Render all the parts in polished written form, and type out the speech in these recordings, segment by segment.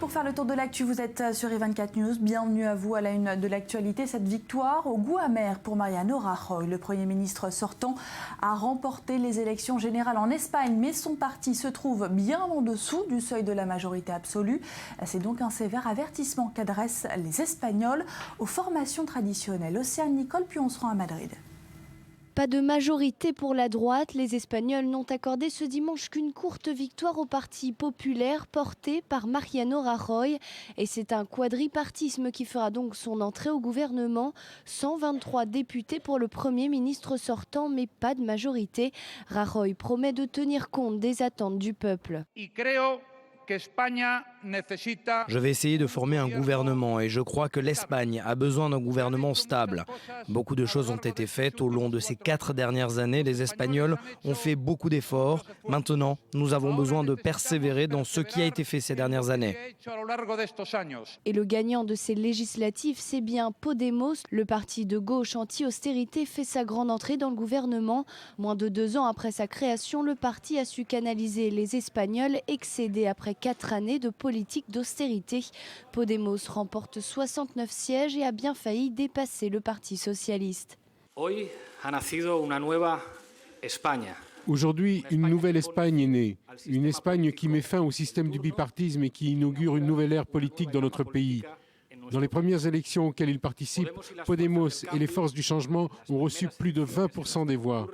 pour faire le tour de l'actu, vous êtes sur I24 News. Bienvenue à vous à la une de l'actualité. Cette victoire au goût amer pour Mariano Rajoy. Le Premier ministre sortant a remporté les élections générales en Espagne, mais son parti se trouve bien en dessous du seuil de la majorité absolue. C'est donc un sévère avertissement qu'adressent les Espagnols aux formations traditionnelles. Océane Nicole, puis on se rend à Madrid. Pas de majorité pour la droite, les Espagnols n'ont accordé ce dimanche qu'une courte victoire au Parti populaire porté par Mariano Rajoy. Et c'est un quadripartisme qui fera donc son entrée au gouvernement. 123 députés pour le Premier ministre sortant, mais pas de majorité. Rajoy promet de tenir compte des attentes du peuple. Je vais essayer de former un gouvernement et je crois que l'Espagne a besoin d'un gouvernement stable. Beaucoup de choses ont été faites au long de ces 4 dernières années. Les Espagnols ont fait beaucoup d'efforts. Maintenant, nous avons besoin de persévérer dans ce qui a été fait ces dernières années. Et le gagnant de ces législatives, c'est bien Podemos. Le parti de gauche anti-austérité fait sa grande entrée dans le gouvernement. Moins de 2 ans après sa création, le parti a su canaliser les Espagnols excédés après 4 années de politique d'austérité. Podemos remporte 69 sièges et a bien failli dépasser le Parti socialiste. Aujourd'hui, une nouvelle Espagne est née. Une Espagne qui met fin au système du bipartisme et qui inaugure une nouvelle ère politique dans notre pays. Dans les premières élections auxquelles il participe, Podemos et les forces du changement ont reçu plus de 20% des voix.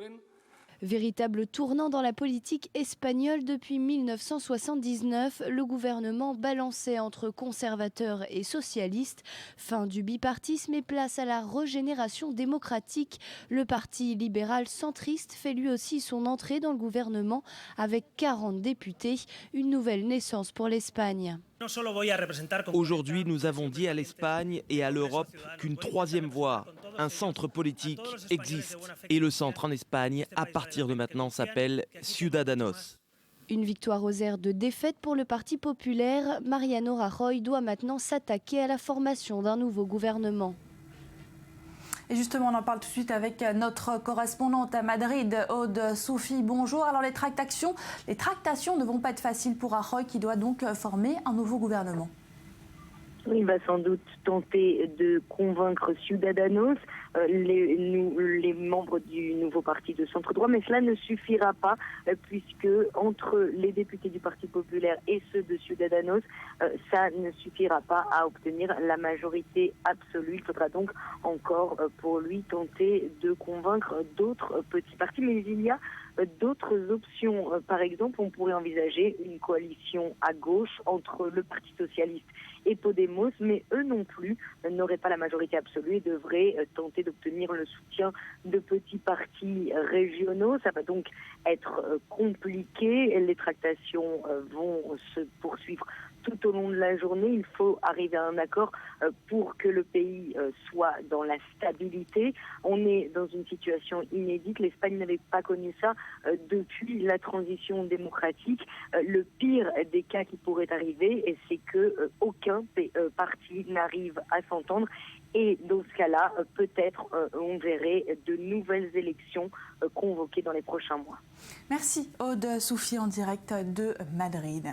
Véritable tournant dans la politique espagnole depuis 1979, le gouvernement balançait entre conservateurs et socialistes. Fin du bipartisme et place à la régénération démocratique. Le parti libéral centriste fait lui aussi son entrée dans le gouvernement avec 40 députés. Une nouvelle naissance pour l'Espagne. Aujourd'hui, nous avons dit à l'Espagne et à l'Europe qu'une troisième voie, un centre politique, existe. Et le centre en Espagne, à partir de maintenant, s'appelle Ciudadanos. Une victoire aux airs de défaite pour le Parti populaire. Mariano Rajoy doit maintenant s'attaquer à la formation d'un nouveau gouvernement. Et justement, on en parle tout de suite avec notre correspondante à Madrid, Aude Soufi. Bonjour. Alors les tractations ne vont pas être faciles pour Rajoy qui doit donc former un nouveau gouvernement. Il va sans doute tenter de convaincre Ciudadanos, les membres du nouveau parti de centre-droit, mais cela ne suffira pas puisque entre les députés du Parti populaire et ceux de Ciudadanos, ça ne suffira pas à obtenir la majorité absolue. Il faudra donc encore pour lui tenter de convaincre d'autres petits partis, mais il y a d'autres options. Par exemple, on pourrait envisager une coalition à gauche entre le Parti socialiste et Podemos, mais eux non plus n'auraient pas la majorité absolue et devraient tenter d'obtenir le soutien de petits partis régionaux. Ça va donc être compliqué. Les tractations vont se poursuivre tout au long de la journée. Il faut arriver à un accord pour que le pays soit dans la stabilité. On est dans une situation inédite. L'Espagne n'avait pas connu ça depuis la transition démocratique. Le pire des cas qui pourrait arriver, c'est que aucun parti n'arrive à s'entendre. Et dans ce cas-là, peut-être on verrait de nouvelles élections convoquées dans les prochains mois. Merci Aude Soufi en direct de Madrid.